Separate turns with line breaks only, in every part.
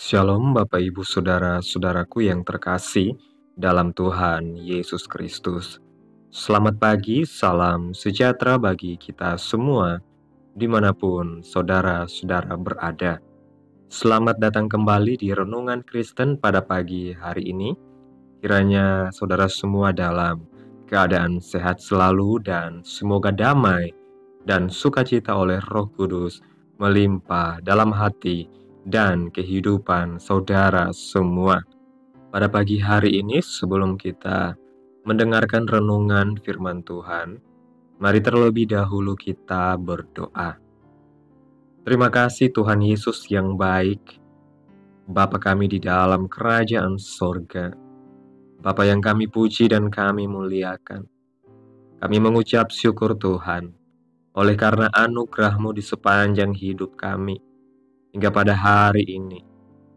Shalom Bapak Ibu Saudara-saudaraku yang terkasih dalam Tuhan Yesus Kristus. Selamat pagi, salam sejahtera bagi kita semua dimanapun saudara-saudara berada. Selamat datang kembali di Renungan Kristen pada pagi hari ini. Kiranya saudara semua dalam keadaan sehat selalu dan semoga damai dan sukacita oleh Roh Kudus melimpah dalam hati dan kehidupan saudara semua. Pada pagi hari ini, sebelum kita mendengarkan renungan firman Tuhan, mari terlebih dahulu kita berdoa. Terima kasih Tuhan Yesus yang baik, Bapa kami di dalam kerajaan sorga, Bapa yang kami puji dan kami muliakan. Kami mengucap syukur Tuhan, oleh karena anugerah-Mu di sepanjang hidup kami, hingga pada hari ini,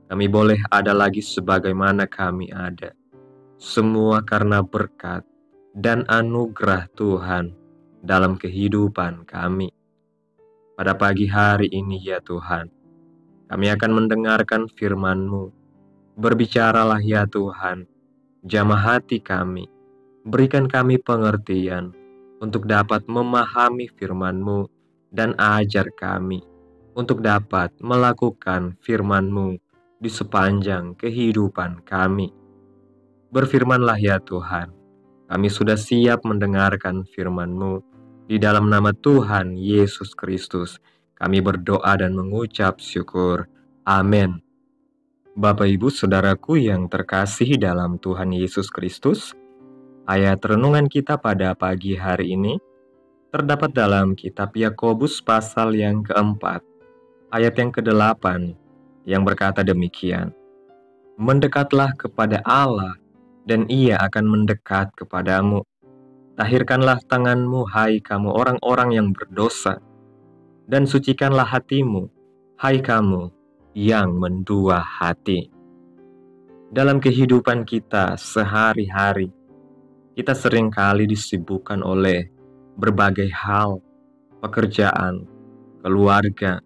kami boleh ada lagi sebagaimana kami ada. Semua karena berkat dan anugerah Tuhan dalam kehidupan kami. Pada pagi hari ini ya Tuhan, kami akan mendengarkan firman-Mu. Berbicaralah ya Tuhan, jamah hati kami. Berikan kami pengertian untuk dapat memahami firman-Mu dan ajar kami untuk dapat melakukan firman-Mu di sepanjang kehidupan kami. Berfirmanlah ya Tuhan, kami sudah siap mendengarkan firman-Mu. Di dalam nama Tuhan Yesus Kristus, kami berdoa dan mengucap syukur. Amin. Bapak Ibu Saudaraku yang terkasih dalam Tuhan Yesus Kristus, ayat renungan kita pada pagi hari ini terdapat dalam kitab Yakobus pasal yang keempat, ayat yang ke-8, yang berkata demikian. Mendekatlah kepada Allah, dan Ia akan mendekat kepadamu. Tahirkanlah tanganmu, hai kamu orang-orang yang berdosa, dan sucikanlah hatimu, hai kamu yang mendua hati. Dalam kehidupan kita sehari-hari, kita seringkali disibukkan oleh berbagai hal, pekerjaan, keluarga,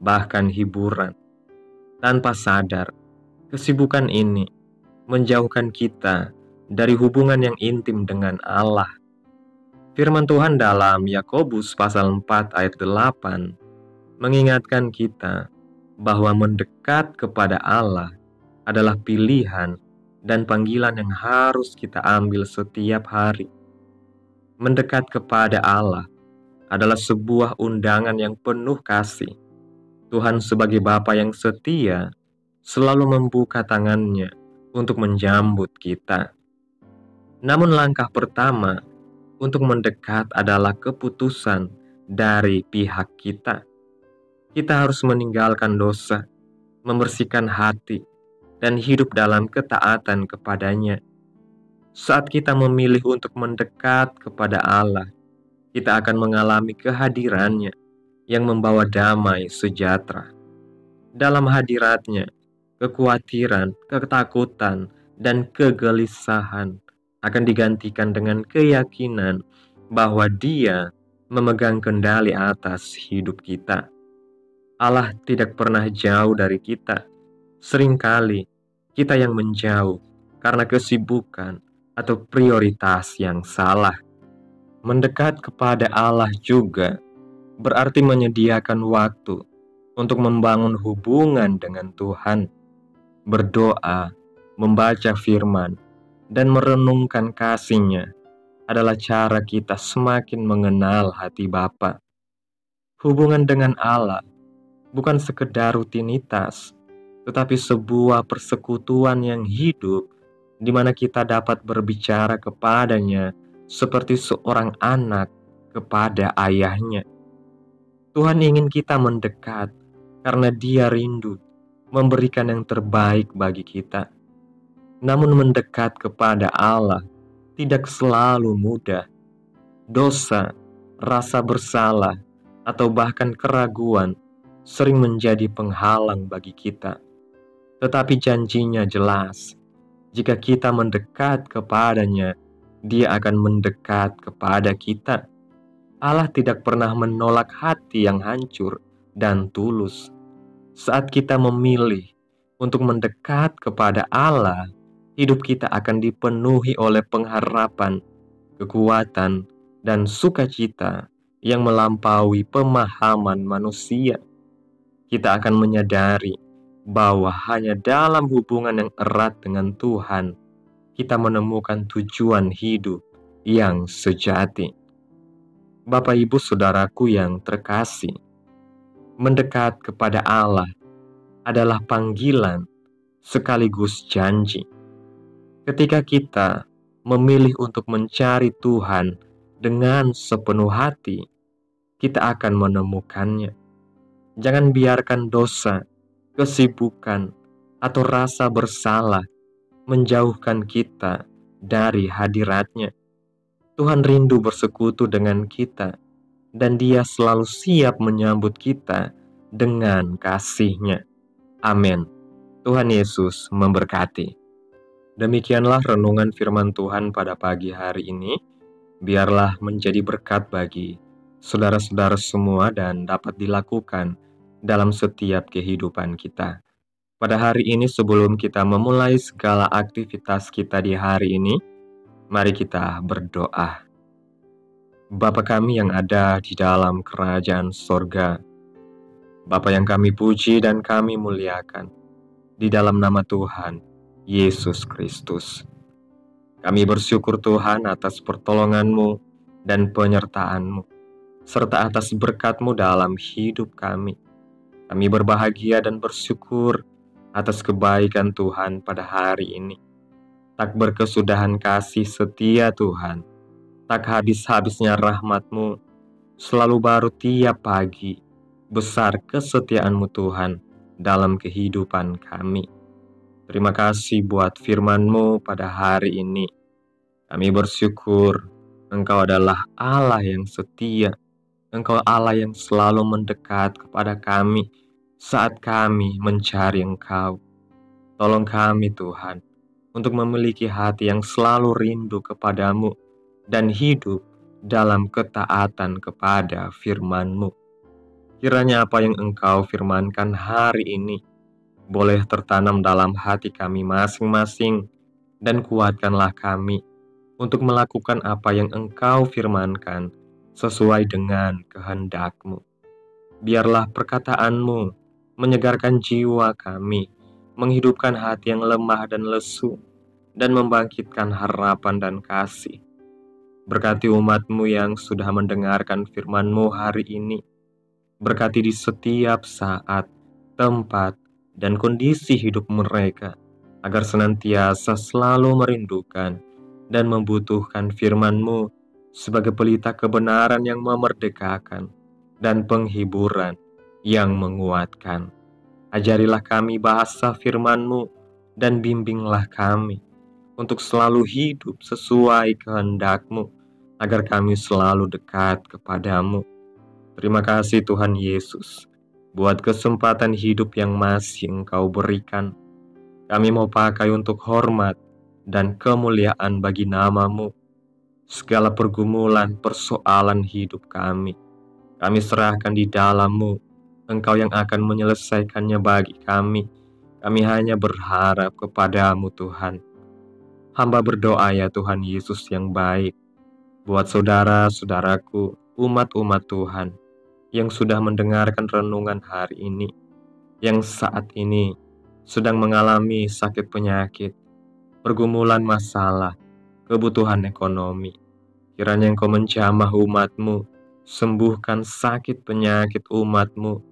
bahkan hiburan. Tanpa sadar, kesibukan ini menjauhkan kita dari hubungan yang intim dengan Allah. Firman Tuhan dalam Yakobus pasal 4 ayat 8 mengingatkan kita bahwa mendekat kepada Allah adalah pilihan dan panggilan yang harus kita ambil setiap hari. Mendekat kepada Allah adalah sebuah undangan yang penuh kasih. Tuhan sebagai Bapa yang setia selalu membuka tangannya untuk menjambut kita. Namun langkah pertama untuk mendekat adalah keputusan dari pihak kita. Kita harus meninggalkan dosa, membersihkan hati, dan hidup dalam ketaatan kepadanya. Saat kita memilih untuk mendekat kepada Allah, kita akan mengalami kehadirannya yang membawa damai sejahtera. Dalam hadiratnya, kekhawatiran, ketakutan, dan kegelisahan akan digantikan dengan keyakinan bahwa Dia memegang kendali atas hidup kita. Allah tidak pernah jauh dari kita. Seringkali kita yang menjauh karena kesibukan atau prioritas yang salah. Mendekat kepada Allah juga berarti menyediakan waktu untuk membangun hubungan dengan Tuhan. Berdoa, membaca firman, dan merenungkan kasih-Nya adalah cara kita semakin mengenal hati Bapa. Hubungan dengan Allah bukan sekedar rutinitas, tetapi sebuah persekutuan yang hidup di mana kita dapat berbicara kepadanya seperti seorang anak kepada ayahnya. Tuhan ingin kita mendekat karena Dia rindu memberikan yang terbaik bagi kita. Namun mendekat kepada Allah tidak selalu mudah. Dosa, rasa bersalah, atau bahkan keraguan sering menjadi penghalang bagi kita. Tetapi janjinya jelas, jika kita mendekat kepadanya, Dia akan mendekat kepada kita. Allah tidak pernah menolak hati yang hancur dan tulus. Saat kita memilih untuk mendekat kepada Allah, hidup kita akan dipenuhi oleh pengharapan, kekuatan, dan sukacita yang melampaui pemahaman manusia. Kita akan menyadari bahwa hanya dalam hubungan yang erat dengan Tuhan, kita menemukan tujuan hidup yang sejati. Bapak, Ibu, Saudaraku yang terkasih, mendekat kepada Allah adalah panggilan sekaligus janji. Ketika kita memilih untuk mencari Tuhan dengan sepenuh hati, kita akan menemukannya. Jangan biarkan dosa, kesibukan, atau rasa bersalah menjauhkan kita dari hadirat-Nya. Tuhan rindu bersekutu dengan kita, dan Dia selalu siap menyambut kita dengan kasih-Nya. Amin. Tuhan Yesus memberkati. Demikianlah renungan firman Tuhan pada pagi hari ini. Biarlah menjadi berkat bagi saudara-saudara semua dan dapat dilakukan dalam setiap kehidupan kita. Pada hari ini, sebelum kita memulai segala aktivitas kita di hari ini, mari kita berdoa. Bapa kami yang ada di dalam kerajaan sorga, Bapa yang kami puji dan kami muliakan, di dalam nama Tuhan Yesus Kristus. Kami bersyukur Tuhan atas pertolongan-Mu dan penyertaan-Mu, serta atas berkat-Mu dalam hidup kami. Kami berbahagia dan bersyukur atas kebaikan Tuhan pada hari ini. Tak berkesudahan kasih setia Tuhan, tak habis-habisnya rahmat-Mu, selalu baru tiap pagi. Besar kesetiaan-Mu Tuhan dalam kehidupan kami. Terima kasih buat firman-Mu pada hari ini. Kami bersyukur Engkau adalah Allah yang setia. Engkau Allah yang selalu mendekat kepada kami saat kami mencari Engkau. Tolong kami Tuhan untuk memiliki hati yang selalu rindu kepadamu dan hidup dalam ketaatan kepada firman-Mu. Kiranya apa yang Engkau firmankan hari ini boleh tertanam dalam hati kami masing-masing, dan kuatkanlah kami untuk melakukan apa yang Engkau firmankan sesuai dengan kehendak-Mu. Biarlah perkataan-Mu menyegarkan jiwa kami, menghidupkan hati yang lemah dan lesu, dan membangkitkan harapan dan kasih. Berkati umat-Mu yang sudah mendengarkan firman-Mu hari ini. Berkati di setiap saat, tempat, dan kondisi hidup mereka, agar senantiasa selalu merindukan dan membutuhkan firman-Mu sebagai pelita kebenaran yang memerdekakan dan penghiburan yang menguatkan. Ajarilah kami bahasa firman-Mu dan bimbinglah kami untuk selalu hidup sesuai kehendak-Mu, agar kami selalu dekat kepadamu. Terima kasih Tuhan Yesus, buat kesempatan hidup yang masih Engkau berikan. Kami mau pakai untuk hormat dan kemuliaan bagi nama-Mu. Segala pergumulan, persoalan hidup kami serahkan di dalam-Mu. Engkau yang akan menyelesaikannya bagi kami. Kami hanya berharap kepada-Mu Tuhan. Hamba berdoa ya Tuhan Yesus yang baik, buat saudara-saudaraku, umat-umat Tuhan, yang sudah mendengarkan renungan hari ini, yang saat ini sedang mengalami sakit penyakit, pergumulan masalah, kebutuhan ekonomi. Kiranya Engkau menjamah umat-Mu, sembuhkan sakit penyakit umat-Mu,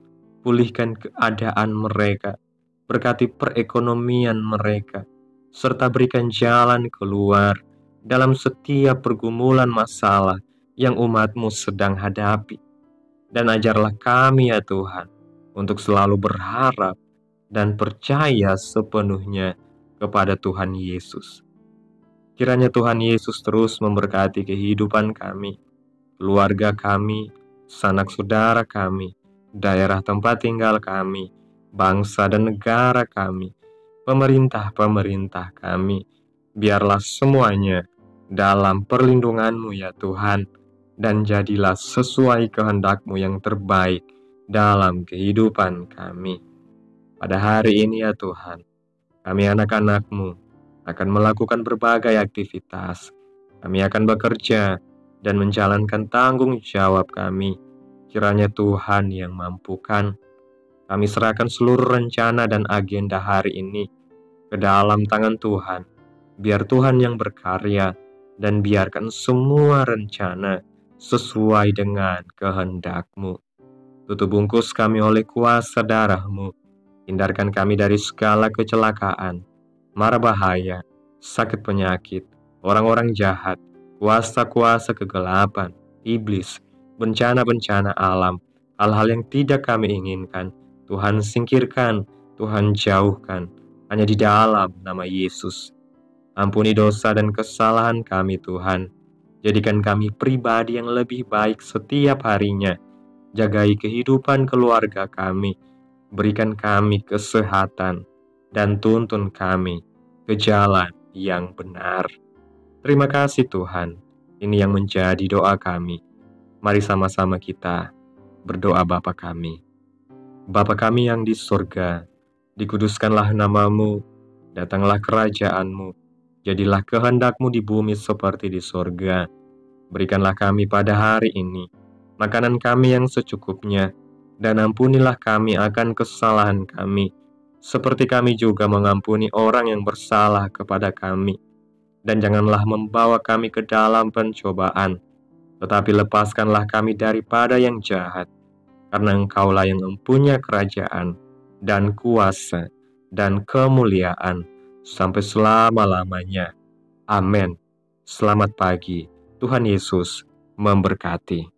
pulihkan keadaan mereka, berkati perekonomian mereka, serta berikan jalan keluar dalam setiap pergumulan masalah yang umat-Mu sedang hadapi. Dan ajarlah kami ya Tuhan, untuk selalu berharap dan percaya sepenuhnya kepada Tuhan Yesus. Kiranya Tuhan Yesus terus memberkati kehidupan kami, keluarga kami, sanak saudara kami, daerah tempat tinggal kami, bangsa dan negara kami, pemerintah-pemerintah kami. Biarlah semuanya dalam perlindungan-Mu ya Tuhan, dan jadilah sesuai kehendak-Mu yang terbaik dalam kehidupan kami. Pada hari ini ya Tuhan, kami anak-anak-Mu akan melakukan berbagai aktivitas. Kami akan bekerja dan menjalankan tanggung jawab kami. Kiranya Tuhan yang mampukan. Kami serahkan seluruh rencana dan agenda hari ini ke dalam tangan Tuhan. Biar Tuhan yang berkarya dan biarkan semua rencana sesuai dengan kehendak-Mu. Tutup bungkus kami oleh kuasa darah-Mu. Hindarkan kami dari segala kecelakaan, mara bahaya, sakit penyakit, orang-orang jahat, kuasa-kuasa kegelapan, iblis, bencana-bencana alam, hal-hal yang tidak kami inginkan. Tuhan singkirkan, Tuhan jauhkan, hanya di dalam nama Yesus. Ampuni dosa dan kesalahan kami Tuhan. Jadikan kami pribadi yang lebih baik setiap harinya. Jagai kehidupan keluarga kami. Berikan kami kesehatan dan tuntun kami ke jalan yang benar. Terima kasih Tuhan. Ini yang menjadi doa kami. Mari sama-sama kita berdoa Bapa kami. Bapa kami yang di surga, dikuduskanlah nama-Mu, datanglah kerajaan-Mu, jadilah kehendak-Mu di bumi seperti di surga. Berikanlah kami pada hari ini makanan kami yang secukupnya, dan ampunilah kami akan kesalahan kami, seperti kami juga mengampuni orang yang bersalah kepada kami. Dan janganlah membawa kami ke dalam pencobaan, tetapi lepaskanlah kami daripada yang jahat, karena Engkaulah yang mempunyai kerajaan, dan kuasa, dan kemuliaan, sampai selama-lamanya. Amin. Selamat pagi, Tuhan Yesus memberkati.